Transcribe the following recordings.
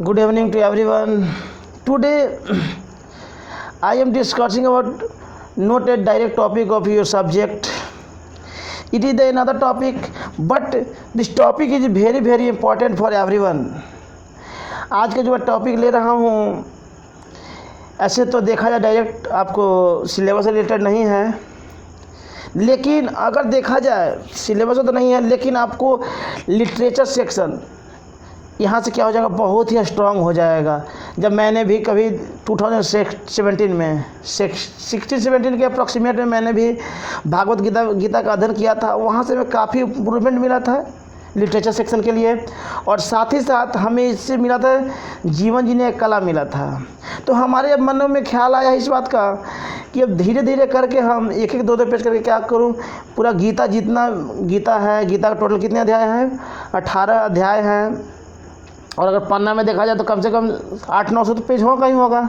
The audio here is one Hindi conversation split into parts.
Good evening to everyone. Today I am discussing about not a direct topic of your subject. It is another topic, but this topic is very important for everyone. आज का जो टॉपिक ले रहा हूँ, ऐसे तो देखा जाए डायरेक्ट आपको सिलेबस से रिलेटेड नहीं है, लेकिन अगर देखा जाए सिलेबस तो नहीं है, लेकिन आपको लिटरेचर सेक्शन यहाँ से क्या हो जाएगा, बहुत ही स्ट्रांग हो जाएगा। जब मैंने भी कभी 2017 में 16-17 के अप्रॉक्सीमेट में मैंने भी भागवत गीता का अध्ययन किया था, वहाँ से मैं काफ़ी इम्प्रूवमेंट मिला था लिटरेचर सेक्शन के लिए, और साथ ही साथ हमें इससे मिला था जीवन जीने का कला मिला था। तो हमारे मनों में ख्याल आया इस बात का कि अब धीरे धीरे करके हम एक दो पेज करके क्या करूं, पूरा गीता जितना गीता है, गीता का टोटल कितने अध्याय हैं, 18 अध्याय हैं, और अगर पन्ना में देखा जाए तो कम से कम 800-900 तो पेज होगा ही होगा।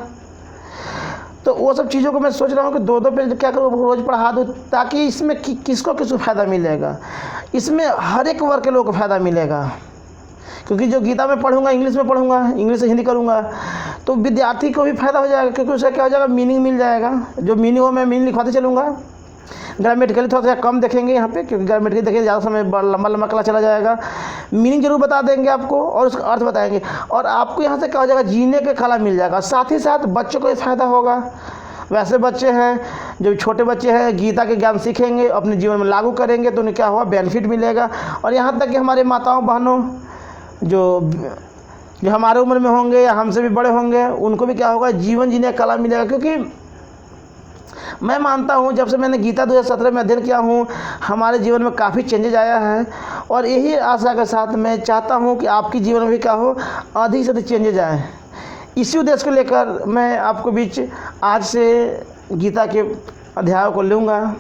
तो वो सब चीज़ों को मैं सोच रहा हूँ कि दो पेज क्या करूँ, रोज़ पढ़ा दूँ, ताकि इसमें किसको फ़ायदा मिलेगा, इसमें हर एक वर्ग के लोगों को फ़ायदा मिलेगा। क्योंकि जो गीता में पढ़ूंगा इंग्लिश में पढ़ूंगा, इंग्लिश से हिंदी करूंगा, तो विद्यार्थी को भी फ़ायदा हो जाएगा, क्योंकि उसका क्या हो जाएगा, मीनिंग मिल जाएगा। जो मीनिंग हो मैं मीनिंग लिखवाते चलूँगा। ग्रामेटिकली थोड़ा सा कम देखेंगे यहाँ पे, क्योंकि ग्रामेटिकली देखेंगे ज़्यादा समय लंबा कला चला जाएगा। मीनिंग जरूर बता देंगे आपको और उसका अर्थ बताएंगे, और आपको यहाँ से क्या हो जाएगा, जीने का कला मिल जाएगा। साथ ही साथ बच्चों को भी फ़ायदा होगा। वैसे बच्चे हैं जो छोटे बच्चे हैं, गीता के ज्ञान सीखेंगे, अपने जीवन में लागू करेंगे, तो उन्हें क्या होगा, बेनिफिट मिलेगा। और यहाँ तक कि हमारे माताओं बहनों जो हमारे उम्र में होंगे या हमसे भी बड़े होंगे, उनको भी क्या होगा, जीवन जीने का कला मिलेगा। क्योंकि मैं मानता हूँ जब से मैंने गीता 2017 में अध्ययन किया हूँ, हमारे जीवन में काफ़ी चेंजेज आया है, और यही आशा के साथ मैं चाहता हूँ कि आपके जीवन में भी क्या हो, अधिक से अधिक चेंजेज आए। इसी उद्देश्य को लेकर मैं आपको बीच आज से गीता के अध्यायों को लूँगा।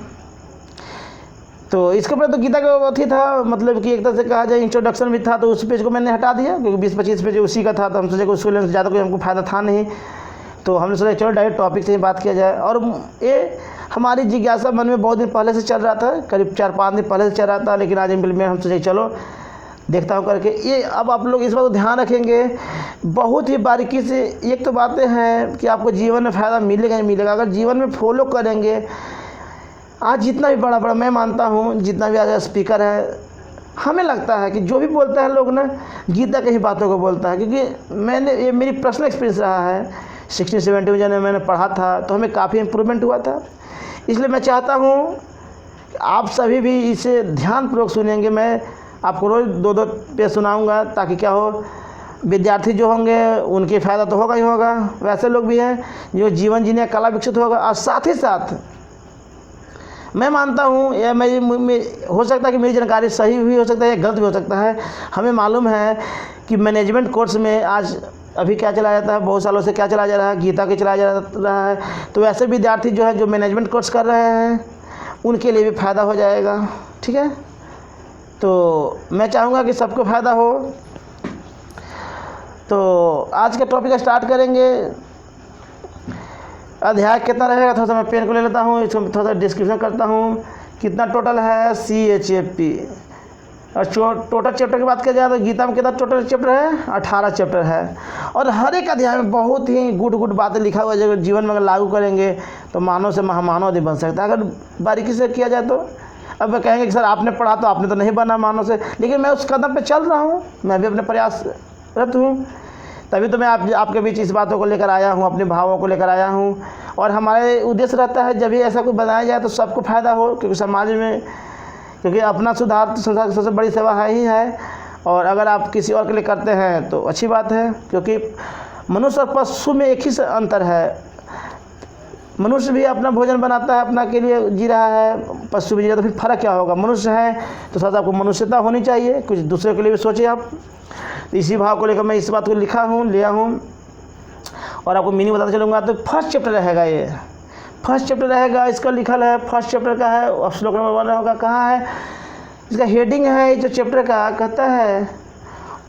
तो इसके ऊपर तो गीता का बहुत ही था, मतलब कि एक तरह से कहा जाए इंट्रोडक्शन भी था, तो उस पेज को मैंने हटा दिया, क्योंकि 20-25 पेज उसी का था, तो हम सोचे कि उसको लेने से ज़्यादा कोई हमको फ़ायदा था नहीं। तो हमने सोचा चलो डायरेक्ट टॉपिक से ही बात किया जाए। और ये हमारी जिज्ञासा मन में बहुत दिन पहले से चल रहा था, करीब 4-5 दिन पहले से चल रहा था, लेकिन आज में हम सोचे चलो देखता हूँ करके ये। अब आप लोग इस बात को ध्यान रखेंगे बहुत ही बारीकी से। एक तो बातें हैं कि आपको जीवन में फ़ायदा मिलेगा ही मिलेगा, अगर जीवन में फॉलो करेंगे। आज जितना भी बड़ा मैं मानता हूँ, जितना भी आज स्पीकर है, हमें लगता है कि जो भी बोलता है लोग ना, गीता की ही बातों को बोलता है। क्योंकि ये मेरी पर्सनल एक्सपीरियंस रहा है। 16-17 में जब मैंने पढ़ा था तो हमें काफ़ी इम्प्रूवमेंट हुआ था। इसलिए मैं चाहता हूँ आप सभी भी इसे ध्यानपूर्वक सुनेंगे। मैं आपको रोज़ 2-2 पेज सुनाऊँगा, ताकि क्या हो, विद्यार्थी जो होंगे उनके फ़ायदा तो होगा ही होगा, वैसे लोग भी हैं जो जीवन जीने का कला विकसित होगा। और साथ ही साथ मैं मानता हूँ, यह मेरी हो सकता है कि मेरी जानकारी सही भी हो सकता है या गलत भी हो सकता है। हमें मालूम है कि मैनेजमेंट कोर्स में आज अभी क्या चलाया जाता है, बहुत सालों से क्या चलाया जा रहा है, गीता के चलाया जा रहा है। तो वैसे विद्यार्थी जो है जो मैनेजमेंट कोर्स कर रहे हैं, उनके लिए भी फ़ायदा हो जाएगा। ठीक है, तो मैं चाहूँगा कि सबको फ़ायदा हो। तो आज का टॉपिक स्टार्ट करेंगे। अध्याय कितना रहेगा, थोड़ा सा मैं पेन को ले लेता हूँ, इसको थोड़ा सा डिस्क्रिप्शन करता हूँ। कितना टोटल है, CHAP। और टोटल चैप्टर की बात किया जाए तो गीता में कितना टोटल चैप्टर है, 18 चैप्टर है। और हर एक अध्याय में बहुत ही गुड बातें लिखा हुआ है, जो जीवन में अगर लागू करेंगे तो मानव से महामानव भी बन सकता है, अगर बारीकी से किया जाए तो। अब वे कहेंगे कि सर आपने पढ़ा तो आपने तो नहीं बना मानव से, लेकिन मैं उस कदम पे चल रहा हूँ, मैं भी अपने प्रयासरत हूँ। तभी तो मैं आपके बीच इस बातों को लेकर आया हूँ, अपने भावों को लेकर आया हूँ। और हमारे उद्देश्य रहता है जब भी ऐसा कुछ बनाया जाए तो सबको फ़ायदा हो, क्योंकि समाज में, क्योंकि अपना सुधार तो संसार की सबसे बड़ी सेवा ही है। और अगर आप किसी और के लिए करते हैं तो अच्छी बात है, क्योंकि मनुष्य और पशु में एक ही अंतर है। मनुष्य भी अपना भोजन बनाता है, अपना के लिए जी रहा है, पशु भी जी रहा है, तो फिर फ़र्क क्या होगा। मनुष्य है तो साथ आपको मनुष्यता होनी चाहिए, कुछ दूसरे के लिए भी सोचिए आप। इसी भाव को लेकर मैं इस बात को लिया हूँ और आपको मीनिंग बताता चलूँगा। तो फर्स्ट चैप्टर रहेगा, ये फर्स्ट चैप्टर रहेगा, इसका लिखल है, फर्स्ट चैप्टर का है, श्लोक नंबर 1 होगा। कहाँ है, इसका हेडिंग है जो चैप्टर का, कहता है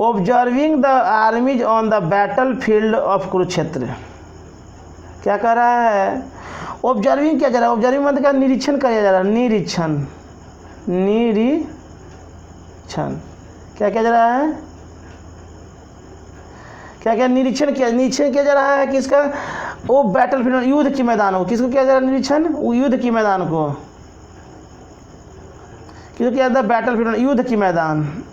observing the armies on the battle field of Kurukshetra. क्या कह रहा है, ऑब्जर्विंग क्या जा रहा है, ऑब्जर्विंग मतलब क्या, निरीक्षण किया जा रहा है, निरीक्षण क्या जा रहा है, क्या क्या निरीक्षण किया जा रहा है किसका, वो बैटल फील्ड युद्ध के मैदान को, किसको किया जा रहा है निरीक्षण, वो युद्ध के मैदान को, किसको किया जाता है बैटल फील्ड, युद्ध की मैदान,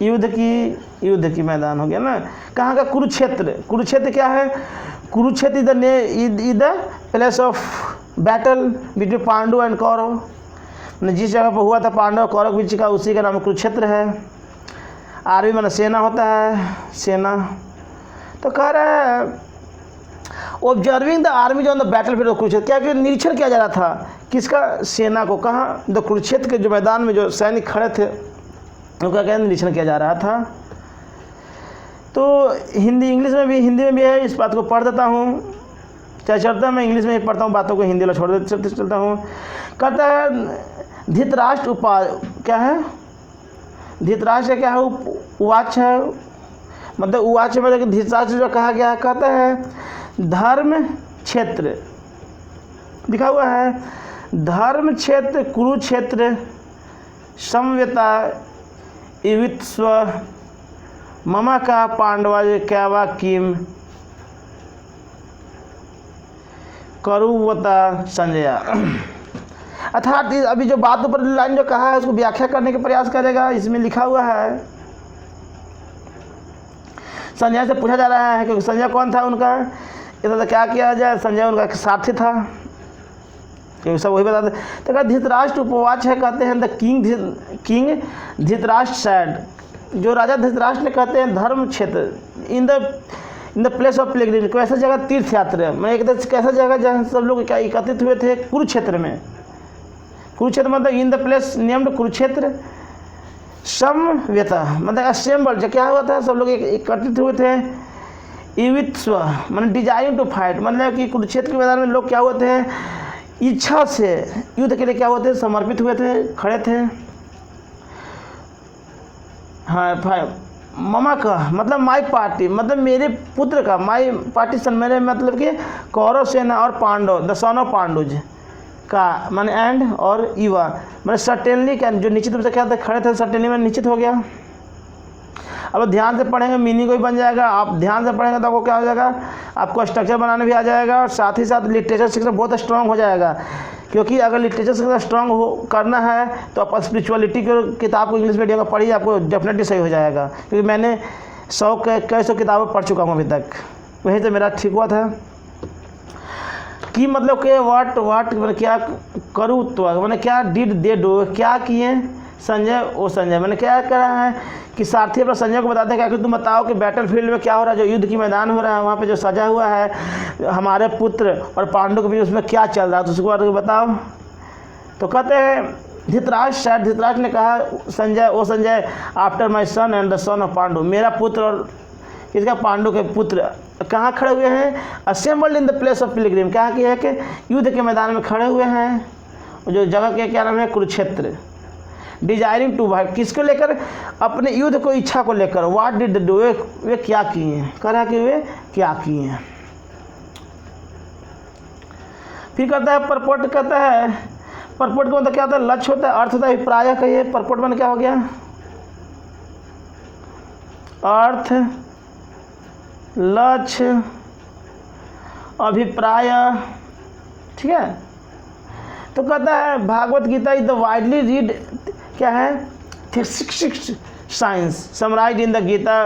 युद्ध की मैदान हो गया ना। कहाँ का, कुरुक्षेत्र। कुरुक्षेत्र क्या है, Kurukshetra is the place of battle between Pandu and Kaurav, जिस जगह पर हुआ था पांडव और कौरव बीच का, उसी का नाम कुरुक्षेत्र है। आर्मी माना सेना होता है, सेना। तो कह रहा है ऑब्जर्विंग द आर्मी जो on the battle field of Kurukshetra, क्या निरीक्षण किया जा रहा था किसका, सेना को। कहाँ, द कुरुक्षेत्र के जो मैदान में जो सैनिक खड़े थे उनका क्या निरीक्षण किया जा रहा था। तो हिंदी में भी है, इस बात को पढ़ देता हूँ, चाहे चलता मैं इंग्लिश में ही पढ़ता हूँ, बातों को हिंदी में छोड़ देते चलता हूँ। कहता है धृतराष्ट्र क्या है, धृतराष्ट्र क्या है, उवाच है, मतलब उवाच में धृतराष्ट्र जो कहा गया है, कहता है धर्म क्षेत्र लिखा हुआ है, धर्म क्षेत्र कुरुक्षेत्र समवेता इवित्स्व ममा का पांडवा क्या वा किम करुवता संजया। अर्थात अभी जो बात ऊपर लाइन जो कहा है उसको व्याख्या करने का प्रयास करेगा। इसमें लिखा हुआ है, संजय से पूछा जा रहा है क्योंकि संजय कौन था उनका, इधर क्या किया जाए, संजय उनका साथी था, क्योंकि सब वही बताते। तो कहते धृतराष्ट्र उपवाच है, कहते हैं द किंग धृतराष्ट्र सैड, जो राजा धृतराष्ट्र ने कहते हैं धर्म क्षेत्र इन द प्लेस ऑफ पिलग्रिमेज, कैसा जगह तीर्थ यात्रा, मैं एक कैसा जगह जहाँ सब लोग क्या एकत्रित हुए थे, कुरुक्षेत्र में। कुरुक्षेत्र मतलब in the place named Kurukshetra, समवेता मतलब असेंबल, जो क्या हुआ था, सब लोग एकत्रित हुए थे। इवित्स्व मतलब डिजायरिंग टू फाइट, मतलब कि कुरुक्षेत्र के मैदान में लोग क्या हुए थे, इच्छा से युद्ध के लिए क्या हुए थे, समर्पित हुए थे, खड़े थे। हाँ, ममा का मतलब माई पार्टी, मतलब मेरे पुत्र का, माई पार्टी सन मेरे मतलब कि कौरव सेना और पांडव द सन ऑफ पांडुज का माने एंड और युवा मैंने सर्टेनली क्या जो निश्चित रूप से क्या था, खड़े थे, सर्टेनली में निश्चित हो गया। अब ध्यान से पढ़ेंगे मीनिंग कोई बन जाएगा, आप ध्यान से पढ़ेंगे तो आपको क्या हो जाएगा, आपको स्ट्रक्चर बनाने भी आ जाएगा और साथ ही साथ लिटरेचर सीखना बहुत स्ट्रांग हो जाएगा। क्योंकि अगर लिटरेचर सीखना स्ट्रांग हो करना है तो आप स्पिरिचुअलिटी की किताब को इंग्लिश मीडियम में पढ़िए, आपको डेफिनेटली सही हो जाएगा। क्योंकि मैंने कई सौ किताबें पढ़ चुका हूँ अभी तक, वहीं से मेरा ठीक हुआ था। कि मतलब कि वाट मैंने क्या करूँ तो मैंने क्या डिड दे डू, क्या किए संजय ओ संजय, मैंने क्या करा है कि सारथी अपना संजय को बताते हैं कि तुम बताओ कि बैटल फील्ड में क्या हो रहा है, जो युद्ध की मैदान हो रहा है वहाँ पे जो सजा हुआ है हमारे पुत्र और पांडु के बीच, उसमें क्या चल रहा है, तो उसको बारे में बताओ। तो कहते हैं धृतराष्ट्र ने कहा Sanjay O Sanjay after my son and the son of Pandu, मेरा पुत्र और किसका, पांडु के पुत्र कहाँ खड़े हुए हैं, assembled in the place of Pilgrim, क्या किया है कि युद्ध के मैदान में खड़े हुए हैं, जो जगह के क्या नाम है, कुरुक्षेत्र। डिजायरिंग टू भाई, किसको लेकर, अपने युद्ध को, इच्छा को लेकर। व्हाट डिड डू, वे क्या किए हैं, कहा कि वे क्या किए हैं। फिर कहता है परपोर्ट, कहता है परपोर्ट का मतलब क्या होता है, लक्ष्य होता है, अर्थ होता है, अभिप्राय कहिए। परपोर्ट में क्या हो गया, अर्थ, लक्ष्य, अभिप्राय, ठीक है। तो कहता है Bhagavad Gita is the widely read, क्या है, science summarize in the Gita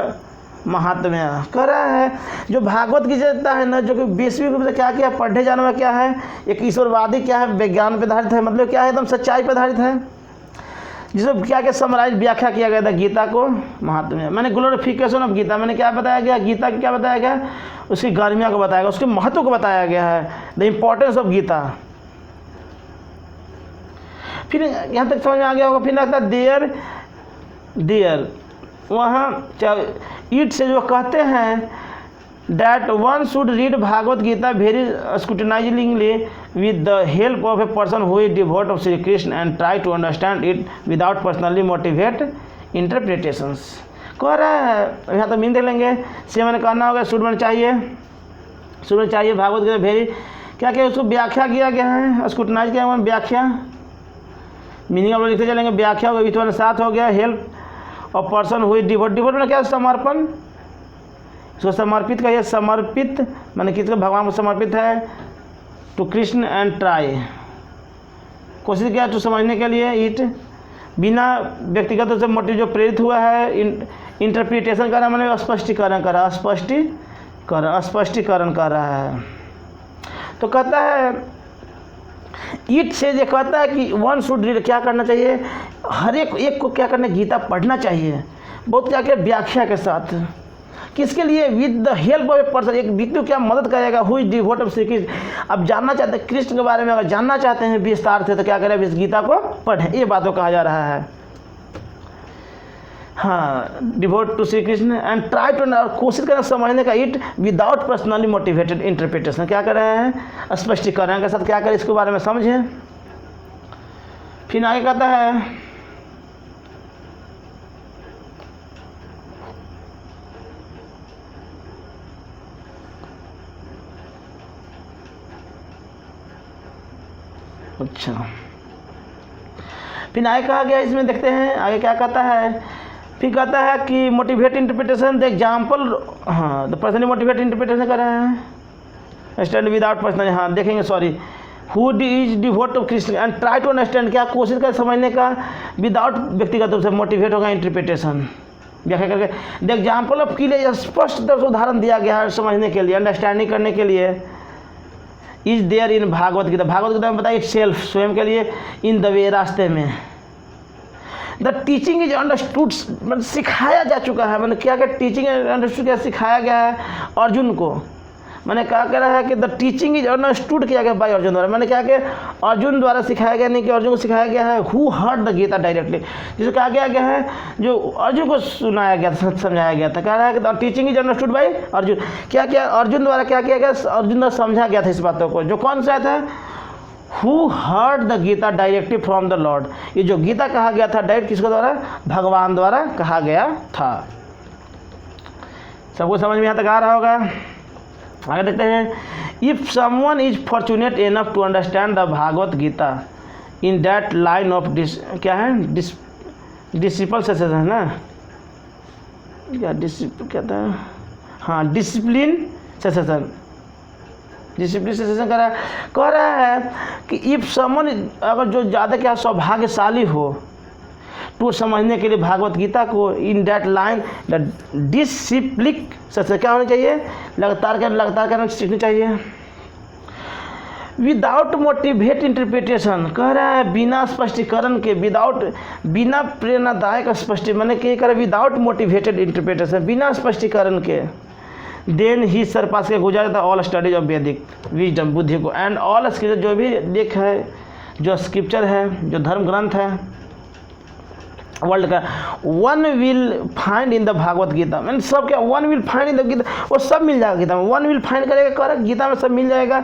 Mahatmya. कह रहा है जो भागवत गीता है ना, जो कि वैश्विक रूप से क्या किया, पढ़े जाने में क्या है, एक ईश्वरवादी क्या है, विज्ञान पे आधारित है, मतलब क्या है, एकदम सच्चाई पे आधारित है, जिसमें क्या क्या समराइज व्याख्या किया गया था गीता को महात्म्य। मैंने ग्लोरिफिकेशन ऑफ गीता, मैंने क्या बताया गया, गीता की क्या बताया गया, उसकी गर्मिया को बताया गया, उसके महत्व को बताया गया है, द इम्पोर्टेंस ऑफ गीता। फिर यहाँ तक समझ में आ गया होगा। फिर लगता है देयर वहाँ ईट से जो कहते हैं that one should read Bhagavat Gita very scrutinizingly with the help of a person who is devout of Shri Krishna and try to understand it without personally motivate interpretations। कह रहा है यहाँ तक मीन देख लेंगे, से मैंने कहना होगा शुड में चाहिए भागवत गीता भेरी क्या क्या उसको व्याख्या किया गया है, स्क्रूटनाइज किया गया, व्याख्या मीनिंग आप लोग लिखते चलेंगे। व्याख्या हो गई, साथ हो गया हेल्प और पर्सन हुई डिवोट, डिवोट में क्या समर्पण, उसको समर्पित कहिए, समर्पित माने किसको, भगवान को समर्पित है, टू कृष्ण एंड ट्राई, कोशिश किया टू समझने के लिए, इट बिना व्यक्तिगत रूप से मोटिव जो प्रेरित हुआ है, इंटरप्रिटेशन कर रहा है, मैंने स्पष्टीकरण कर रहा है, स्पष्टीकरण कर रहा है। तो कहता है इट से ये कहता है कि वन शुड रीड, क्या करना चाहिए, हर एक को क्या करना, गीता पढ़ना चाहिए, बहुत क्या क्या व्याख्या के साथ, किसके लिए, with the help of a person, एक व्यक्ति को क्या मदद करेगा, who is devote of Shri Krishna. अब जानना चाहते हैं कृष्ण के बारे में, अगर जानना चाहते हैं विस्तार से, तो क्या करें, इस गीता को पढ़ें, ये बातों कहा जा रहा है। हाँ, devote to Shri Krishna and try to, कोशिश करें समझने का, it without personally motivated interpretation, क्या कर रहे हैं, स्पष्टीकरण के साथ क्या करें, इसके बारे में समझें। फिर आगे कहता है अच्छा, फिर आगे कहा गया, इसमें देखते हैं आगे क्या कहता है। फिर कहता है कि मोटिवेट इंटरप्रिटेशन द एग्जाम्पल, हाँ द पर्सनली मोटिवेट इंटरप्रिटेशन कर रहे हैं, स्टैंड विदाउट पर्सनल, हाँ देखेंगे, sorry, who is devote to Krishna and try to understand, क्या कोशिश कर समझने का, विदाउट व्यक्तिगत रूप से मोटिवेट होगा इंटरप्रिटेशन, व्याख्या करके, द एग्जाम्पल ऑफ के लिए स्पष्ट तरह से उदाहरण दिया गया है समझने के लिए, अंडरस्टैंडिंग करने के लिए, is there in Bhagavad Gita, Bhagavad Gita में बताइए सेल्फ, स्वयं के लिए, इन द वे, रास्ते में, द टीचिंग इज अंडरस्टूड, मतलब सिखाया जा चुका है, मैंने क्या क्या टीचिंग अंडरस्टूड, क्या सिखाया गया है अर्जुन को, मैंने क्या कह रहा है कि द टीचिंग इज अंडरस्टूड किया गया बाय अर्जुन द्वारा, मैंने क्या कि अर्जुन द्वारा सिखाया गया, नहीं कि अर्जुन को सिखाया गया है, who heard the Gita directly, जिसे कहा गया है जो अर्जुन को सुनाया गया था, समझाया गया था, कह रहा है कि the teaching is understood by Arjun, क्या क्या अर्जुन द्वारा क्या किया गया, अर्जुन द्वारा समझा गया था इस बातों को, जो कौन सा था, who heard the Gita directly from the Lord, ये जो गीता कहा गया था डायरेक्ट किसके द्वारा, भगवान द्वारा कहा गया था। सबको समझ में यहाँ तक आ रहा होगा। आगे देखते हैं, if someone is fortunate enough to understand the Bhagavad Gita in that line of क्या है, डिसिपल से है ना, क्या क्या था, हाँ डिसिप्लिन सेसेशन, डिसिप्लिन सेसेशन कह रहा है कि इफ समवन, अगर जो ज़्यादा क्या सौभाग्यशाली हो, टू समझने के लिए भागवत गीता को, इन दैट लाइन द डिसिप्लिक से क्या होना चाहिए, लगातार करना सीखनी चाहिए, विदाउट मोटिवेट इंटरप्रिटेशन, कह रहा है बिना स्पष्टीकरण के, बिना प्रेरणादायक स्पष्टी, मैंने क्या करा, विदाउट मोटिवेटेड इंटरप्रिटेशन, बिना स्पष्टीकरण के, देन ही सरपास के गुजारा था ऑल स्टडीज ऑफ वैदिक विजडम, बुद्धि को, एंड ऑल स्क्रिप्चर, जो भी लेख है, जो स्क्रिप्चर है, जो धर्म ग्रंथ है वर्ल्ड का, one will find in the Bhagavad Gita, मैंने सब क्या, one will find in the Gita, वो सब मिल जाएगा गीता में, वन विल फाइंड करेगा, करेक्ट, गीता में सब मिल जाएगा,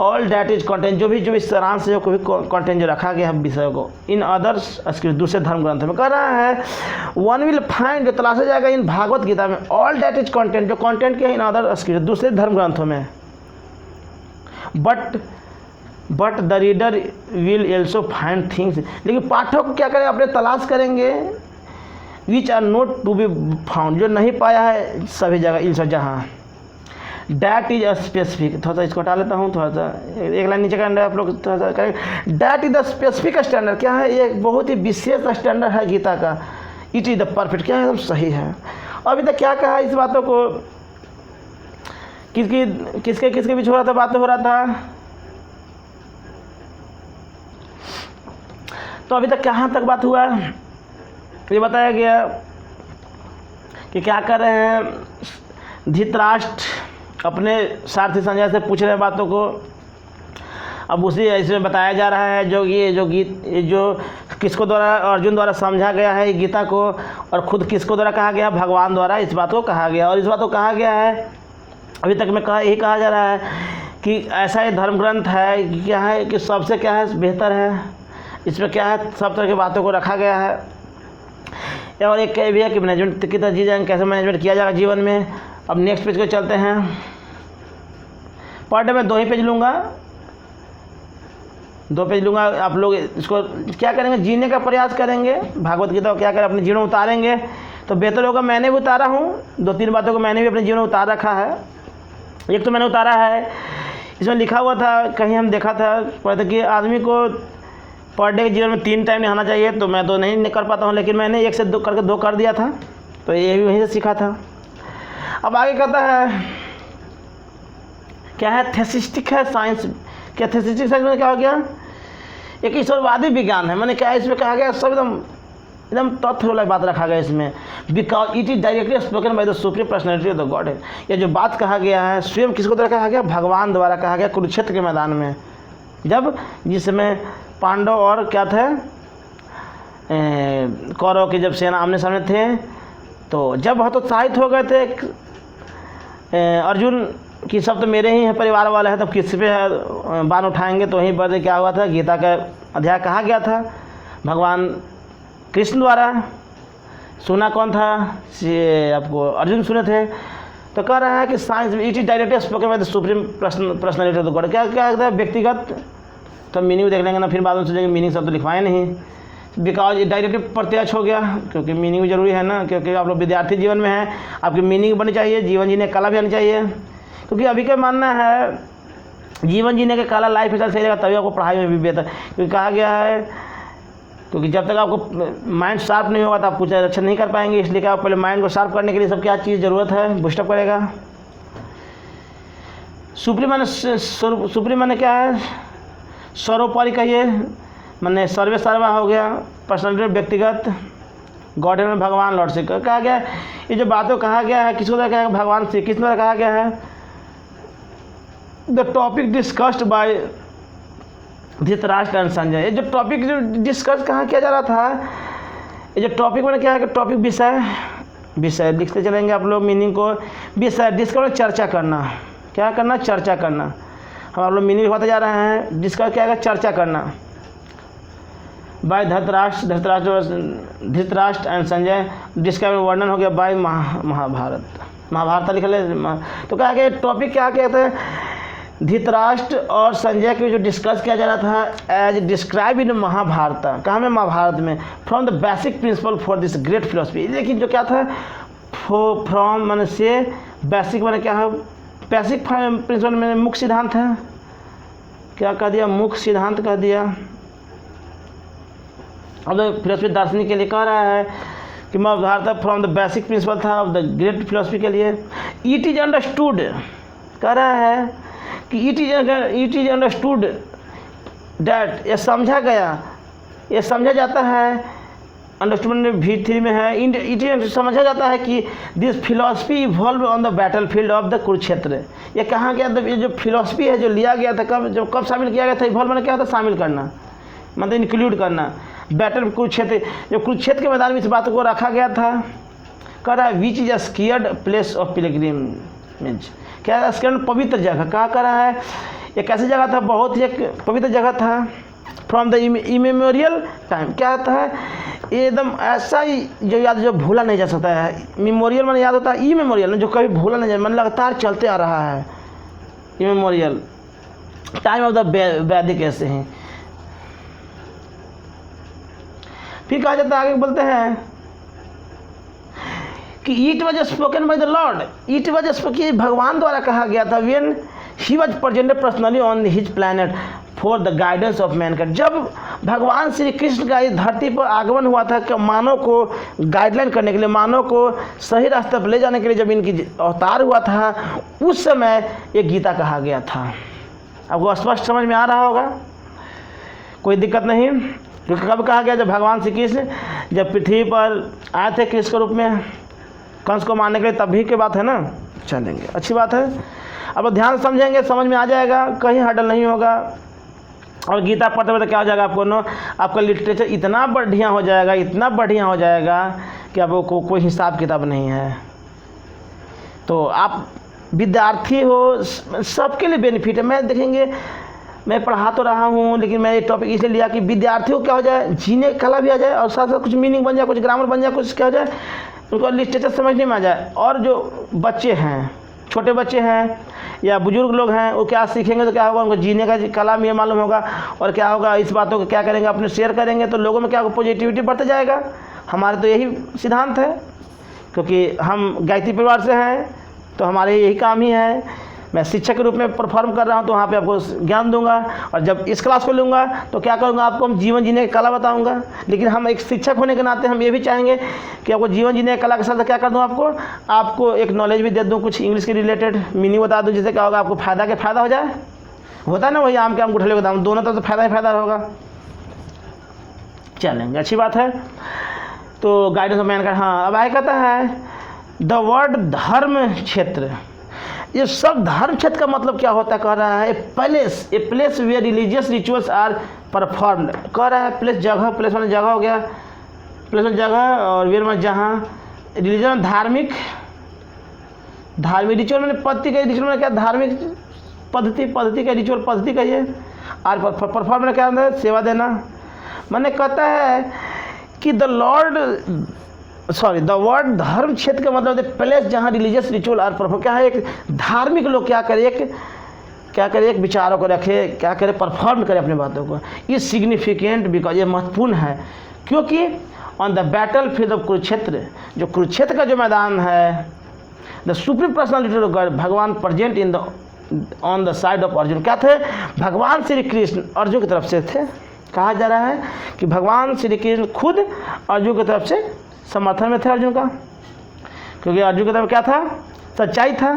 ऑल डैट इज कंटेंट, जो भी सारांश जो कोई कंटेंट जो रखा गया है विषय को, इन अदर्स स्क्रिप्ट, दूसरे धर्म ग्रंथों में, कह रहा है वन विल फाइंड, जो तलाशा जाएगा इन भागवत गीता में, ऑल डैट इज कंटेंट, जो कंटेंट के इन अदर स्क्रिप्ट, दूसरे धर्म ग्रंथों में, but the reader will also find things, लेकिन पाठक को क्या करें, अपने तलाश करेंगे, which are not to be found, जो नहीं पाया है सभी जगह, इन सब जहाँ, डैट इज स्पेसिफिक, थोड़ा सा इसको हटा लेता हूँ, थोड़ा सा एक लाइन नीचे का आप लोग थोड़ा सा करेंगे, that is the specific standard, क्या है, ये बहुत ही विशेष स्टैंडर्ड है गीता का, इट इज द परफेक्ट, क्या है, एकदम सही है। अभी तक क्या कहा इस बातों को, किसके बीच हो रहा था, बात हो रहा था, तो अभी तक कहाँ तक बात हुआ, ये बताया गया कि क्या कर रहे हैं, धृतराष्ट्र अपने सारथी संजय से पूछ रहे हैं बातों को, अब उसी इसमें बताया जा रहा है जो किसको द्वारा, अर्जुन द्वारा समझा गया है गीता को, और खुद किसको द्वारा कहा गया, भगवान द्वारा इस बात को कहा गया, और इस बात को कहा गया है, अभी तक में यही कहा जा रहा है कि ऐसा ही धर्म ग्रंथ है, क्या है कि सबसे क्या है बेहतर है, इसमें क्या है, सब तरह की बातों को रखा गया है, और एक कह भी है कि मैनेजमेंट की तरह जी जाएंगे, कैसे मैनेजमेंट किया जाएगा जीवन में। अब नेक्स्ट पेज को चलते हैं, पर डे में 2 ही पेज लूँगा, 2 पेज लूँगा, आप लोग इसको क्या करेंगे, जीने का प्रयास करेंगे, भागवत गीता को क्या करें अपने जीवन में उतारेंगे, तो बेहतर होगा, मैंने भी उतारा हूँ, 2-3 बातों को मैंने भी अपने जीवन में उतार रखा है। एक तो मैंने उतारा है, इसमें लिखा हुआ था, कहीं हम देखा था पढ़ते कि आदमी को पर डे के जीवन में 3 टाइम नहाना चाहिए, तो मैं तो नहीं कर पाता हूँ, लेकिन मैंने 1 से 2 करके 2 कर दिया था, तो ये भी वहीं से सीखा था। अब आगे कहता है क्या है, थेसिस्टिक है साइंस। क्या थेसिस्टिक साइंस में क्या हो गया, एक ईश्वरवादी विज्ञान है। मैंने क्या इसमें कहा गया, सब एकदम तथ्य वाला बात रखा गया इसमें। Because it is directly spoken by the supreme personality of the God. ये जो बात कहा गया है स्वयं किसको द्वारा कहा गया, भगवान द्वारा कहा गया कुरुक्षेत्र के मैदान में, जब जिसमें पांडव और क्या थे कौरव की जब सेना आमने सामने थे, तो जब हतोत्साहित हो गए थे अर्जुन कि सब तो मेरे ही हैं परिवार वाले हैं, तब किस पे बाण उठाएंगे, तो वहीं पर क्या हुआ था, गीता का अध्याय कहा गया था भगवान कृष्ण द्वारा। सुना कौन था, आपको अर्जुन सुने थे। तो कह रहा है कि science it is directly spoken by the supreme personality of the God. क्या क्या कहता है, व्यक्तिगत, तो मीनिंग देख लेंगे ना, फिर बाद में सोचेंगे मीनिंग सब तो लिखवाए नहीं। बिकॉज ये डायरेक्टली प्रत्यक्ष हो गया, क्योंकि मीनिंग भी जरूरी है ना, क्योंकि आप लोग विद्यार्थी जीवन में हैं, आपकी मीनिंग बननी चाहिए, जीवन जीने की कला भी आनी चाहिए। क्योंकि अभी का मानना है जीवन जीने के कला, लाइफ स्टाइल सही रहेगा तभी आपको पढ़ाई में भी बेहतर, क्योंकि कहा गया है, क्योंकि जब तक आपको माइंड शार्प नहीं होगा तो आप कुछ अच्छा नहीं कर पाएंगे। इसलिए कि आप पहले माइंड को शार्प करने के लिए सब क्या चीज़ ज़रूरत है, बूस्टअप करेगा। सुप्रीम माने क्या है, सर्वोपरि कहिए, माने सर्वे सर्वा हो गया, पर्सनलिटी व्यक्तिगत, गॉड में भगवान लॉर्ड से कहा गया। ये जो बातों कहा गया है किसको द्वारा कहा गया, भगवान श्री कृष्ण द्वारा कहा गया है। The topic discussed bye Dhritarashtra and Sanjay. ये जो टॉपिक जो डिस्कस कहाँ किया जा रहा था, ये जो टॉपिक मैंने क्या है कि टॉपिक विषय लिखते चलेंगे आप लोग मीनिंग को। विषय डिस्कस चर्चा करना, क्या करना, चर्चा करना। हम आप लोग मीनिंग लिखवाते जा रहे हैं। डिस्कस क्या है, चर्चा करना। बाय धृतराष्ट्र एंड संजय, जिसका वर्णन हो गया बाय महाभारत लिख ले। तो क्या है टॉपिक क्या कहते हैं, धृतराष्ट्र और संजय के जो डिस्कस किया जा रहा था एज डिस्क्राइब इन महाभारत। कहाँ में, महाभारत में। From the basic principal for this great philosophy. लेकिन जो क्या था, फ्रॉम मैंने से बेसिक मैंने क्या है, बेसिक प्रिंसिपल में मुख्य सिद्धांत है, क्या कह दिया, मुख्य सिद्धांत कह दिया। अब फिलोसफी दार्शनिक के लिए कह रहा है कि Mahabharata from the basic principle था ऑफ द ग्रेट फिलोसफी के लिए। इट इज अंडरस्टूड, कह रहा है कि इट इज अंडरस्टूड डैट, ये समझा गया, ये समझा जाता है, अंडरस्टूड V3 में है। इट इज समझा जाता है कि this philosophy evolve on the battle field of the Kurukshetra. ये कहाँ गया, ये जो फिलोसफी है जो लिया गया था, कब शामिल किया गया था, इवॉल्व मैंने क्या होता है, शामिल करना, मतलब इंक्लूड करना। बैटल कुरुक्षेत्र, जो कुरुक्षेत्र के मैदान में इस बात को रखा गया था। कह रहा है which is a sacred place of pilgrimage, क्या है, स्कियर्ड पवित्र जगह। कहा कर रहा है ये कैसी जगह था, बहुत ही एक पवित्र जगह था। फ्रॉम द इमेमोरियल टाइम, क्या होता है, एकदम ऐसा ही जो याद जो भूला नहीं जा सकता है। मेमोरियल मैंने याद होता है, ई मेमोरियल जो कभी भूला नहीं जा, मन लगातार चलते आ रहा है। इमेमोरियल टाइम ऑफ द वैदिक, ऐसे हैं। फिर कहा जाता है, आगे बोलते हैं कि it was spoken by the Lord, it was spoken, भगवान द्वारा कहा गया था। When he was presented personally on his planet for the guidance of Mankind, जब भगवान श्री कृष्ण का इस धरती पर आगमन हुआ था कि मानव को गाइडलाइन करने के लिए, मानव को सही रास्ते पर ले जाने के लिए जब इनकी अवतार हुआ था, उस समय ये गीता कहा गया था। आपको स्पष्ट समझ में आ रहा होगा, कोई दिक्कत नहीं। क्योंकि कब कहा गया, जब भगवान श्री कृष्ण जब पृथ्वी पर आए थे कृष्ण के रूप में कंस को मारने के लिए, तभी की बात है ना। चलेंगे, अच्छी बात है। अब ध्यान समझेंगे, समझ में आ जाएगा, कहीं हडल नहीं होगा। और गीता पढ़ते पढ़ते क्या हो जाएगा, आपका लिटरेचर इतना बढ़िया हो जाएगा, इतना बढ़िया हो जाएगा कि आपको कोई हिसाब किताब नहीं है। तो आप विद्यार्थी हो, सबके लिए बेनिफिट है। मैं देखेंगे, मैं पढ़ा तो रहा हूँ, लेकिन मैं ये टॉपिक इसलिए लिया कि विद्यार्थियों को क्या हो जाए, जीने कला भी आ जाए, और साथ साथ कुछ मीनिंग बन जाए, कुछ ग्रामर बन जाए, कुछ क्या हो जाए, उनको लिटरेचर समझने में आ जाए। और जो बच्चे हैं, छोटे बच्चे हैं या बुजुर्ग लोग हैं, वो क्या सीखेंगे तो क्या होगा, उनको जीने का कला भी मालूम होगा। और क्या होगा, इस बातों को क्या करेंगे, अपने शेयर करेंगे, तो लोगों में क्या होगा, पॉजिटिविटी बढ़ते जाएगा। हमारे तो यही सिद्धांत है। क्योंकि हम गायत्री परिवार से हैं तो हमारे यही काम ही है। मैं शिक्षक के रूप में परफॉर्म कर रहा हूँ तो वहाँ पे आपको ज्ञान दूंगा, और जब इस क्लास को लूँगा तो क्या करूँगा, आपको हम जीवन जीने की कला बताऊँगा। लेकिन हम एक शिक्षक होने के नाते हम ये भी चाहेंगे कि आपको जीवन जीने की कला के साथ क्या कर दूँ, आपको एक नॉलेज भी दे दूँ, कुछ इंग्लिश के रिलेटेड मीनिंग बता दूँ, जिससे क्या होगा, आपको फ़ायदा के फ़ायदा हो जाए। होता है ना वही आम के आम गुठले के दाम, दोनों तरफ से फ़ायदा ही फ़ायदा होगा। चलेंगे, अच्छी बात है। तो गाइडेंस ऑफ मैनकाइंड, हाँ अब आगे कहता है द वर्ड धर्म क्षेत्र। ये सब धर्म क्षेत्र का मतलब क्या होता है, कह रहा है a place where religious rituals are performed. कह रहा है प्लेस जगह, प्लेस माने जगह हो गया, प्लेस में जगह, और वेयर में जहाँ, रिलीजन धार्मिक रिचुअल मैंने पद्धति का, रिचुअल में क्या धार्मिक पद्धति का रिचुअल पद्धति का ये, और परफॉर्म में क्या होता है, सेवा देना। मैंने कहता है कि द वर्ड धर्म क्षेत्र का मतलब है प्लेस जहाँ रिलीजियस रिचुअल और परफॉर्म, क्या है, एक धार्मिक लोग क्या करे, एक विचारों को रखे, क्या करे, परफॉर्म करे अपनी बातों को। ये सिग्निफिकेंट बिकॉज ये महत्वपूर्ण है, क्योंकि on the battle field of Kurukshetra, जो कुरुक्षेत्र का जो मैदान है, the supreme personality of God भगवान present in the on the side of Arjun. क्या थे, भगवान श्री कृष्ण अर्जुन की तरफ से थे। कहा जा रहा है कि भगवान श्री कृष्ण खुद अर्जुन की तरफ से समर्थन में थे अर्जुन का, क्योंकि अर्जुन की तरफ क्या था, सच्चाई था,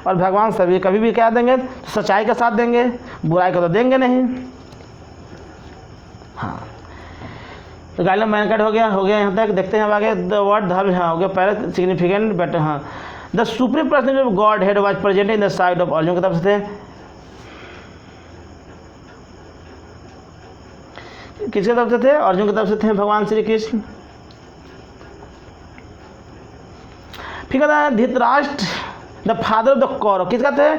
और भगवान सभी कभी भी क्या देंगे, सच्चाई का साथ देंगे, बुराई का तो देंगे नहीं। हाँ, तो गाइड ऑफ मैनकाइंड हो गया यहाँ तक। देखते हैं अब आगे, द वर्ड धर्म, हाँ हो गया पहले सिग्निफिकेंट बेटर। हाँ, the supreme personality of God head was present in the side of Arjun की तरफ से थे। किसकी तरफ से थे, अर्जुन की तरफ से थे भगवान श्री कृष्ण। फिर कहता है Dhritarashtra the father of the Kaurav. किसका थे,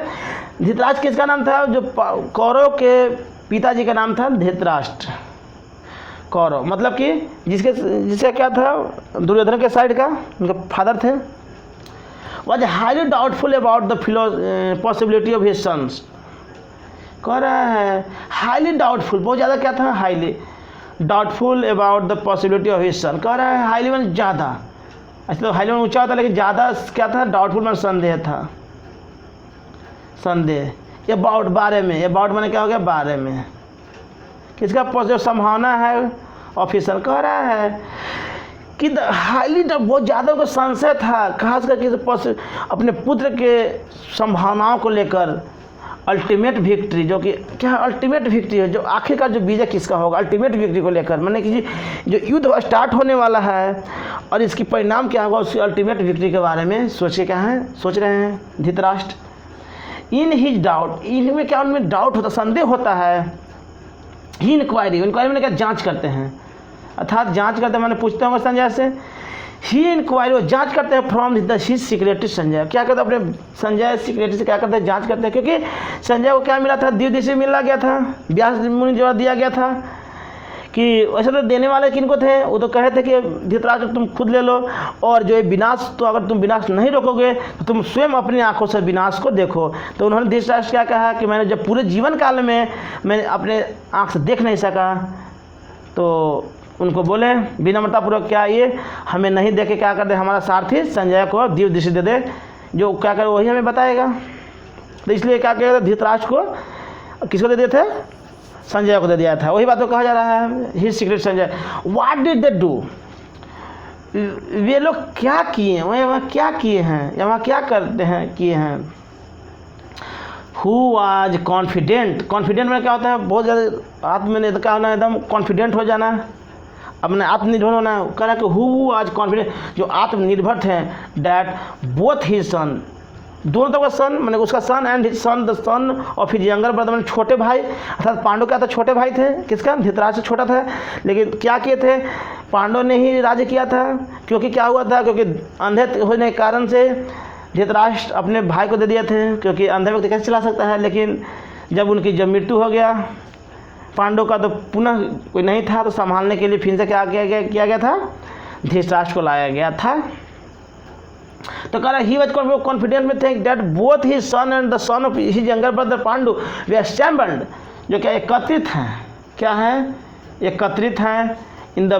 धृतराष्ट्र किसका नाम था, जो कौरव के पिताजी का नाम था धृतराष्ट्र। कौरव मतलब कि जिसका क्या था, दुर्योधन के साइड का उनके फादर थे। Was highly doubtful about the possibility of his sons. कह रहा है हाईली डाउटफुल, बहुत ज़्यादा क्या था, highly doubtful about the possibility of his son. कह रहा है हाईली वन ज़्यादा, ऐसे तो हाईली वन ऊँचा होता है, लेकिन ज़्यादा क्या था, डाउटफुल में संदेह था, संदेह। अबाउट बारे में, अबाउट मैंने क्या हो गया, बारे में, किसका पॉजिटिव संभावना है ऑफिसर। कह रहा है कि हाईली बहुत ज़्यादा को संशय था, खास करके अपने पुत्र के संभावनाओं को लेकर। अल्टीमेट विक्ट्री, जो कि क्या अल्टीमेट विक्ट्री है, जो आखिरकार जो विजय किसका होगा, अल्टीमेट विक्ट्री को लेकर, मैंने कि जो युद्ध स्टार्ट होने वाला है और इसकी परिणाम क्या होगा, उसकी अल्टीमेट विक्ट्री के बारे में सोच रहे हैं धृतराष्ट्र। इन हिज डाउट, इनमें क्या, उनमें डाउट होता, संदेह होता है। ही इंक्वायरी मैंने क्या, जाँच करते हैं, अर्थात जांच करते हैं, मैंने पूछता हूँ संजय से। ही इंक्वायरी, जांच करते हैं फ्रॉम द सीक्रेटरी संजय। क्या करते हैं, अपने संजय सीक्रेटरी से क्या करते हैं, जांच करते हैं, क्योंकि संजय को क्या मिला था, दिव्य मिला गया था, व्यास मुनि जो दिया गया था कि वैसे तो देने वाले किनको थे, वो तो कहे थे कि धृतराष्ट्र तुम खुद ले लो, और जो विनाश, तो अगर तुम विनाश नहीं रोकोगे तो तुम स्वयं अपनी आंखों से विनाश को देखो। तो उन्होंने धृतराष्ट्र क्या कहा कि मैंने जब पूरे जीवन काल में मैंने अपने आँख से देख नहीं सका, तो उनको बोले विनम्रतापूर्वक क्या ये हमें नहीं देखे क्या कर दे, हमारा सारथी संजय को दिव्य दृष्टि दे दे, जो क्या करे वही हमें बताएगा। तो इसलिए क्या किया, धृतराष्ट्र को किसको दे दिए थे, संजय को दे दिया था। वही बात तो कहा जा रहा है, he secret Sanjay. What did they do, वे लोग क्या किए, वहाँ क्या किए हैं, या वहाँ क्या करते हैं, किए हैं। हु वाज कॉन्फिडेंट, कॉन्फिडेंट में क्या होता है, बहुत ज़्यादा आत्मनिर्भर क्या होना, एकदम कॉन्फिडेंट हो जाना, अपने आत्मनिर्भर होना। कह रहा कि हु आज कॉन्फिडेंट, जो आत्मनिर्भर थे, डैट बोथ ही सन, दोनों तरफ का सन, मैंने उसका son and his son, the son of his younger brother, मैंने छोटे भाई, अर्थात पांडव क्या था, छोटे भाई थे, किसका, धृतराष्ट्र से छोटा था, लेकिन क्या किए थे, पांडव ने ही राज्य किया था। क्योंकि क्या हुआ था, क्योंकि अंधे होने के कारण से धृतराष्ट्र अपने भाई को दे दिए थे, क्योंकि अंधे व्यक्ति कैसे चला सकता है। लेकिन जब मृत्यु हो गया पांडव का, तो पुनः कोई नहीं था, तो संभालने के लिए फिर से क्या किया गया था, धृतराष्ट्र को लाया गया था। तो कह रहा ही वाज कॉन्फिडेंट में थे that both his son and the son of his younger brother Pandu way assembled, जो क्या एकत्रित हैं, क्या है, एकत्रित हैं in the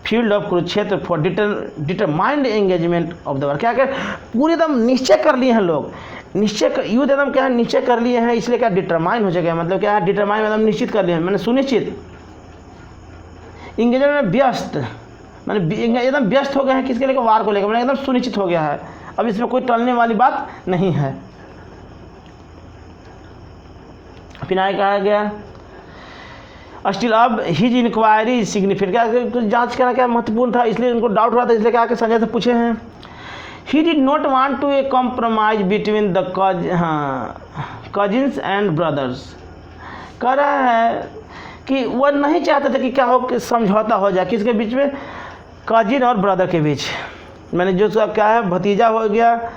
field of Kurukshetra for determined engagement of the war. क्या क्या पूरे एकदम निश्चय कर लिए हैं लोग, युद्ध एकदम क्या है निश्चय कर लिए हैं, इसलिए क्या डिटरमाइन हो जाएगा, मतलब क्या है डिटरमाइन एकदम निश्चित कर लिए हैं, मैंने सुनिश्चित, इंगेजमेंट में व्यस्त, मैंने एकदम व्यस्त हो गए हैं किसके लेकर, वार को लेकर, मैंने एकदम सुनिश्चित हो गया है, अब इसमें कोई टलने वाली बात नहीं है। फिर आगे कहा गया स्टिल अब हिज इंक्वायरी सिग्निफिकेंट, क्या जांच करना क्या महत्वपूर्ण था, इसलिए उनको डाउट रहा था, इसलिए क्या संजय से पूछे हैं। He did not want to a compromise between the cousins and brothers. कह रहा है कि वह नहीं चाहते थे कि क्या हो कि समझौता हो जाए किसके बीच में, कजिन और ब्रदर के बीच, मैंने जो क्या है भतीजा हो गया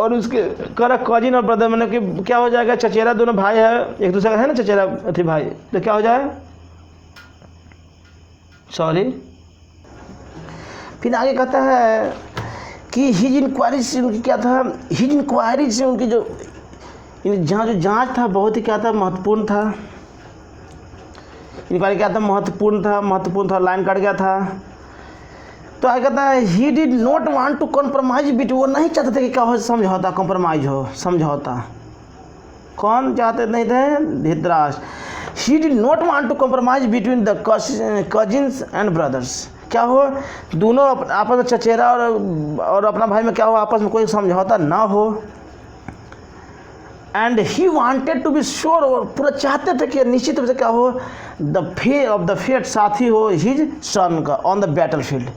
और उसके कर कजिन और ब्रदर, मैंने कि क्या हो जाएगा, चचेरा दोनों भाई है एक दूसरे का है ना, चचेरा अथी भाई, तो क्या हो जाए, सॉरी। फिर आगे कहता है कि हिज इंक्वायरी से उनकी क्या था, हिज इंक्वायरी से उनकी जो जहाँ जो जांच था बहुत ही क्या था महत्वपूर्ण था, इंक्वायरी क्या था महत्वपूर्ण था, लाइन कट गया था। तो आगे कहता है he did not want to compromise bit, वो नहीं चाहते थे कि क्या हो समझौता, कॉम्प्रोमाइज हो समझौता, कौन चाहते नहीं थे, Dhritarashtra. He did not want to compromise between the cousins and brothers, क्या हो दोनों आपस में चचेरा और अपना भाई में क्या हो आपस में कोई समझौता ना हो। And he wanted to be sure, और पूरा चाहते थे कि निश्चित रूप से क्या हो द फेट साथी हो हिज सन का ऑन द बैटल फील्ड।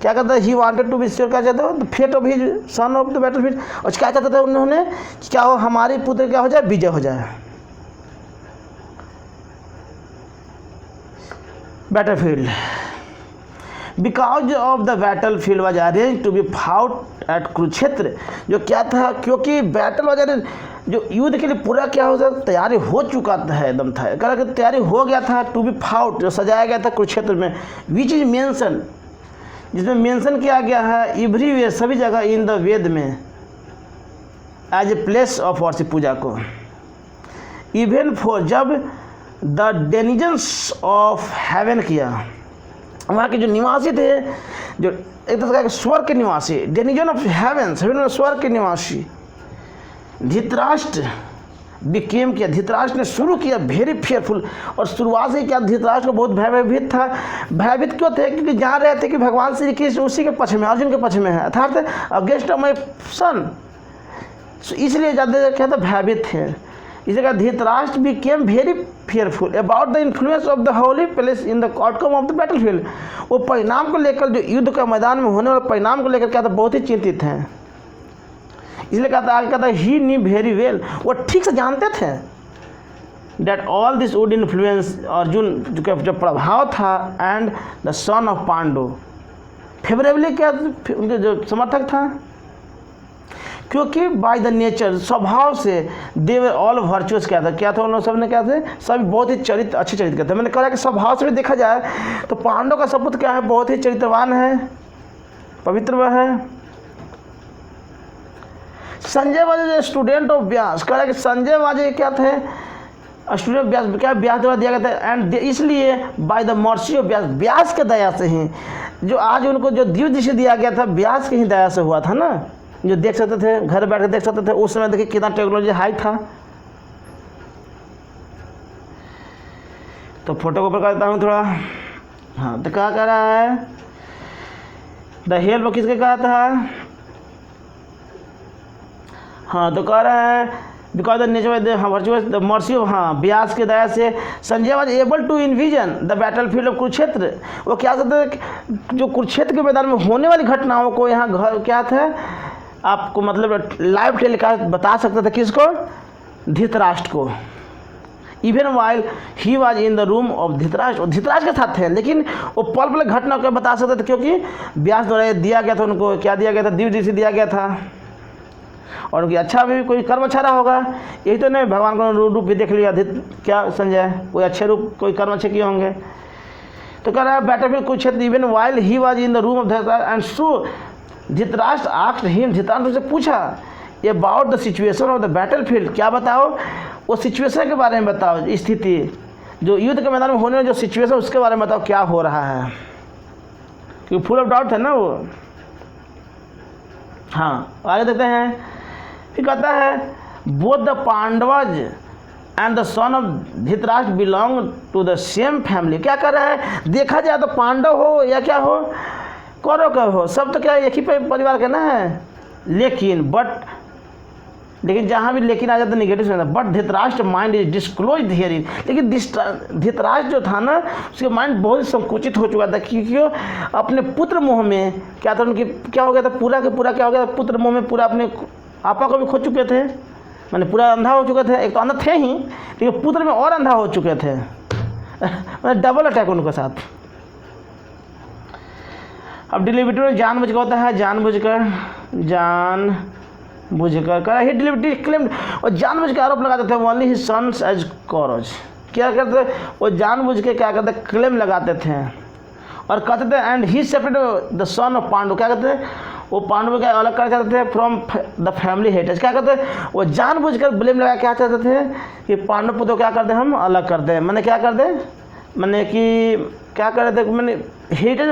क्या कहते हैं ही वांटेड टू बी श्योर, क्या चाहते हो the fate of his son of the battle field, और क्या चाहते थे उन्होंने क्या हो हमारे पुत्र क्या हो जाए, विजय हो जाए battle field. Because of the battle field was arrange to be fought at Kurukshetra, जो क्या था क्योंकि बैटल वॉज अरेंज, जो युद्ध के लिए पूरा क्या हो जाता तैयारी हो चुका था एकदम था, कह रहा कि तैयारी हो गया था, टू बी फाउट जो सजाया गया था कुरुक्षेत्र में, विच इज मेंशन, जिसमें मेंशन किया गया है एवरीवेयर सभी जगह इन द वेद में as a place of worship पूजा को, इवन फॉर जब द डेनिजन्स ऑफ हेवन किया, वहाँ के जो निवासी थे, जो एक तरह का स्वर्ग के निवासी, डेनिजन ऑफ हेवन स्वर्ग के निवासी, धृतराष्ट्र बिकेम किया, धृतराष्ट्र ने शुरू किया वेरी फेयरफुल, और शुरुआत से क्या धृतराष्ट्र को बहुत भयभीत था। भयभीत क्यों थे, क्योंकि जान रहे थे कि भगवान श्री कृष्ण उसी के पक्ष में, अर्जुन के पक्ष में है, अर्थात अगेंस्ट माय सन, इसलिए ज़्यादा क्या था भयभीत थे। इसी का Dhritarashtra became very fearful about the influence of the holy place in the outcome of the battle field, वो परिणाम को लेकर जो युद्ध के मैदान में होने वाले परिणाम को लेकर क्या था बहुत ही चिंतित हैं। इसलिए कहता आगे कहता ही नी वेरी वेल, वो ठीक से जानते थे that all this would influence Arjun, जो प्रभाव था and the son of Pandu favourably, क्या उनके जो समर्थक था, क्योंकि बाय द नेचर स्वभाव से दे वर ऑल वर्चुअस, क्या था उन लोग सब ने क्या थे, सब बहुत ही चरित्र अच्छे चरित्र के थे। मैंने कहा कि स्वभाव से भी देखा जाए तो पांडव का सपूत क्या है, बहुत ही चरित्रवान है, पवित्र वह है। संजय वाजे स्टूडेंट ऑफ व्यास, कह रहा है कि संजय वाजे क्या थे, स्टूडेंट व्यास, क्या व्यास द्वारा दिया गया था, एंड इसलिए बाय द मर्सी ऑफ व्यास, व्यास के दया से ही जो आज उनको जो दिव्य दृष्टि दिया गया था व्यास की ही दया से हुआ था ना, जो देख सकते थे घर बैठ के देख सकते थे। उस समय देखिए कितना टेक्नोलॉजी हाई था। तो फोटो को ऊपर कर देता हूँ थोड़ा, हाँ तो क्या कह रहा है, द हेल्प किसके कहा था, हाँ तो कह रहा है because the nature the mercy of, हाँ व्यास के दया से Sanjay was able to envision the battle field of Kurukshetra, वो क्या कहते जो कुरुक्षेत्र के मैदान में होने वाली घटनाओं को यहाँ घर क्या था आपको मतलब लाइव टेलीकास्ट बता सकते थे, किसको, धृतराष्ट्र को। Even while he was in the room of Dhritarashtra, Dhritarashtra के साथ थे, लेकिन वो पल पल घटना को बता सकते थे क्योंकि व्यास द्वारा दिया गया था उनको, क्या दिया गया था, दिव्य दृष्टि दिया गया था, और उनकी अच्छा भी कोई कर्म अच्छा रहा होगा, यही तो नहीं भगवान का रूप भी देख लिया क्या संजय, कोई अच्छे रूप कोई कर्म अच्छे किए होंगे। तो कह रहा है battle field Kurukshetra even while he was in the room of Dhritarashtra and so Dhritarashtra asked him, Dhritarashtra से पूछा about the situation of the battle field, क्या बताओ वो सिचुएशन के बारे में बताओ, स्थिति जो युद्ध के मैदान में होने वाली जो सिचुएशन उसके बारे में बताओ क्या हो रहा है। क्योंकि फुल ऑफ डाउट है ना वो। हाँ, आगे देखते हैं। फिर कहता है both the Pandavas and the son of Dhritarashtra belong to the same family. क्या कर रहा है, देखा जाए तो पांडव हो या क्या हो, कौरव का हो, सब तो क्या एक ही परिवार के ना है। लेकिन जहाँ भी लेकिन आ जाता है निगेटिव से, but Dhritarashtra mind is disclose hearing. लेकिन धृतराष्ट्र जो था ना, उसके माइंड बहुत संकुचित हो चुका था, क्योंकि अपने पुत्र मोह में क्या था, उनकी क्या हो गया था, पूरा का पूरा क्या हो गया था, पुत्र मोह में पूरा अपने आपा को भी खो चुके थे, मैंने पूरा अंधा हो चुके थे। एक तो अंधा थे ही, लेकिन पुत्र में और अंधा हो चुके थे, मतलब डबल अटैक उनके साथ। अब डिलीवरी जानबूझ कर होता है, जानबूझकर कर ही डिलीवरी क्लेम, और जानबूझ के आरोप लगाते थे only his sons as Kaurava. क्या करते, वो जानबूझ के क्या करते, क्लेम लगाते थे और कहते थे and he separate the son of Pandu. क्या कहते हैं, वो पांडवों का अलग कर चाहते थे फ्रॉम द फैमिली हेटेज। क्या कहते हैं, वो जानबूझकर ब्लेम लगा क्या चाहते थे कि पांडव पुत्र क्या कर दे, हम अलग कर दें। मैंने क्या कर दे, मैंने कि क्या कर रहे थे, मैंने हेटेज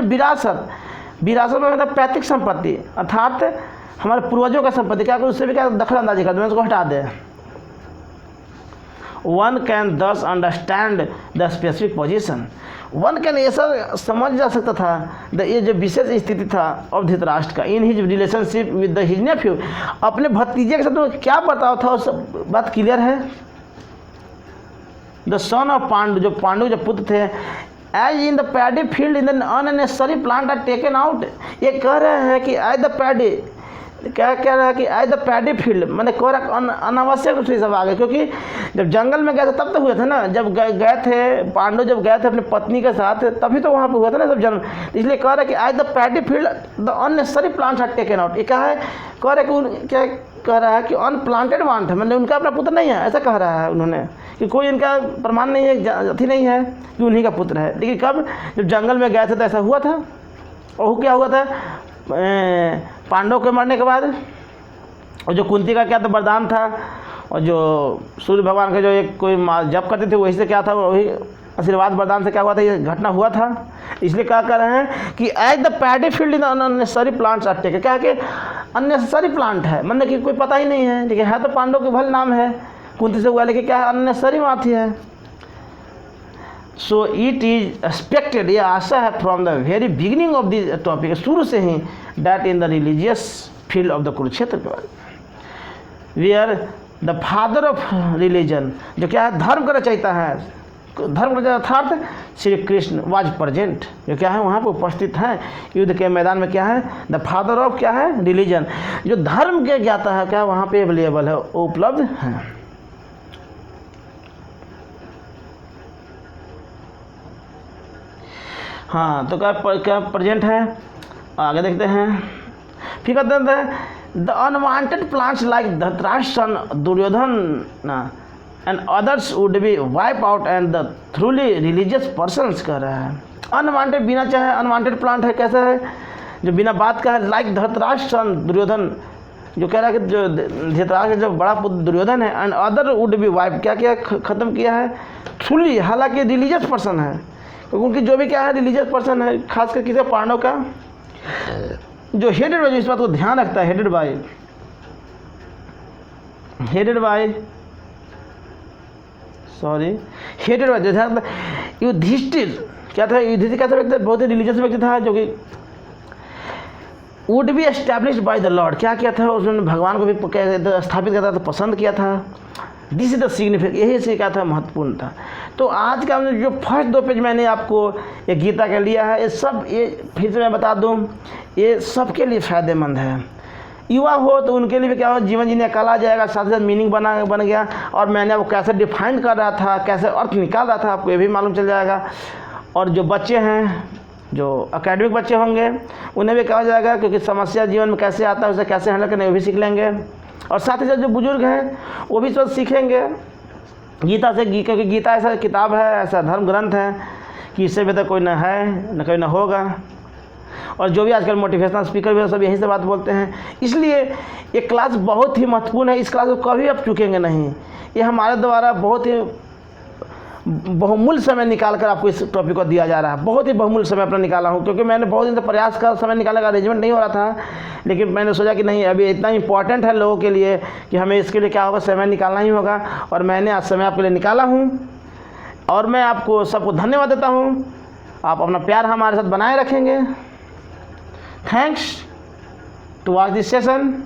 विरासत में मतलब पैतृक संपत्ति, अर्थात हमारे पूर्वजों का संपत्ति, क्या कर उससे भी क्या दखल अंदाजी कर दे, उसको हटा दे। वन कैन दस understand the specific position. One can ऐसा समझ जा सकता था ये जो विशेष स्थिति था ऑफ धृतराष्ट्र का in his relationship with his Neiphiu. अपने भतीजे के साथ तो क्या बर्ताव था, उस बात क्लियर है। द सन ऑफ पांडु, जो पांडु जो पुत्र थे, as in the paddy field in the unnecessary plant are taken out. ये कह रहे हैं कि एज द पैडी, क्या कह रहा है कि एज द पैडी फील्ड, मैंने कोरा अनावश्यक रूप से सब आ गए, क्योंकि जब जंगल में गए थे तब तो हुए थे ना, जब गए थे पांडव, जब गए थे अपनी पत्नी के साथ तभी तो वहाँ पे हुआ था ना सब जन्म। इसलिए कह रहा है कि as the paddy field the unnecessary plants are taken out. ये क्या है, कह रहा है कि क्या कह रहा है कि अनप्लांटेड वांट है, मैंने उनका अपना पुत्र नहीं है, ऐसा कह रहा है उन्होंने, कि कोई इनका प्रमाण नहीं है, अथी नहीं है कि उन्हीं का पुत्र है। लेकिन कब, जब जंगल में गए थे तो ऐसा हुआ था। और क्या हुआ था, पांडव के मरने के बाद, और जो कुंती का क्या था वरदान था, और जो सूर्य भगवान का जो एक कोई जप करते थे वही से क्या था, वही आशीर्वाद वरदान से क्या हुआ था, ये घटना हुआ था। इसलिए क्या कर रहे हैं कि as the paddy field in unnecessary plants are taken. क्या है कि अननेसेसरी प्लांट है, मतलब कि कोई पता ही नहीं है, लेकिन है तो पांडव के भल नाम है, कुंती से हुआ, लेकिन क्या है, अननेसेसरी बात ही है। सो इट इज एक्सपेक्टेड, ये आशा है from the very beginning of this topic, शुरू से ही, that in the religious field of the Kurukshetra के बाद where the father of religion, जो क्या है धर्म का रचयिता है, धर्म का अर्थात श्री कृष्ण वाज प्रेजेंट, जो क्या है वहाँ पर उपस्थित हैं युद्ध के मैदान में। क्या है, द फादर ऑफ क्या है, रिलीजन, जो धर्म के ज्ञाता है, क्या वहाँ पे अवेलेबल है, उपलब्ध है। हाँ, तो क्या प्रेजेंट है, आगे देखते हैं। फिर कहते हैं the unwanted plants like Dhritarashtra son Duryodhan and others would be wipe out and the thoroughly religious persons कह रहा है। अनवांटेड, बिना चाहे अनवांटेड प्लांट है, कैसा है, जो बिना बात का है, लाइक धृतराष्ट्र सन दुर्योधन, जो कह रहा है कि जो धृतराष्ट्र जो बड़ा पुत्र दुर्योधन है, and other would be wipe, क्या क्या ख़त्म किया है, थ्रूली, हालांकि रिलीजियस पर्सन है, क्योंकि उनकी जो भी क्या है रिलीजियस पर्सन है, खासकर किसी पांडव का जो हेडेड बाय, इस बात को ध्यान रखता है, हेडेड बाय युधिष्ठिर, क्या था, युधिष्ठिर क्या था व्यक्ति, बहुत ही रिलीजियस व्यक्ति था, जो कि would be established by the Lord, क्या किया था उसने, भगवान को भी स्थापित किया था, तो पसंद किया था। दिस इज द सिग्निफिकेंट, यही से क्या था, महत्वपूर्ण था। तो आज का जो फर्स्ट 2 पेज मैंने आपको ये गीता का लिया है, ये सब, ये फिर से मैं बता दूं, ये सबके लिए फ़ायदेमंद है। युवा हो तो उनके लिए भी क्या हो, जीवन जीने का आ जाएगा, साथ ही साथ मीनिंग बन गया, और मैंने वो कैसे डिफाइन कर रहा था, कैसे अर्थ निकाल रहा था, आपको ये भी मालूम चल जाएगा। और जो बच्चे हैं, जो एकेडमिक बच्चे होंगे, उन्हें भी क्या हो जाएगा, क्योंकि समस्या जीवन में कैसे आता है, उसे कैसे हैंडल करना, वो भी सीख लेंगे। और साथ ही साथ जो बुजुर्ग हैं वो भी सब सीखेंगे गीता से, क्योंकि गीता ऐसा किताब है, ऐसा धर्म ग्रंथ है कि इससे बेहतर कोई ना है, न कोई ना होगा। और जो भी आजकल मोटिवेशनल स्पीकर भी सब यहीं से बात बोलते हैं, इसलिए ये क्लास बहुत ही महत्वपूर्ण है। इस क्लास को कभी आप चूकेंगे नहीं, ये हमारे द्वारा बहुत ही बहुमूल्य समय निकाल कर आपको इस टॉपिक को दिया जा रहा है। बहुत ही बहुमूल्य समय अपना निकाला हूँ, क्योंकि मैंने बहुत दिन से प्रयास का समय निकालने का अरेंजमेंट नहीं हो रहा था, लेकिन मैंने सोचा कि नहीं, अभी इतना इंपॉर्टेंट है लोगों के लिए कि हमें इसके लिए क्या होगा, समय निकालना ही होगा। और मैंने आज समय आपके लिए निकाला हूँ और मैं आपको सबको धन्यवाद देता हूँ। आप अपना प्यार हमारे साथ बनाए रखेंगे। Thanks to watch this session.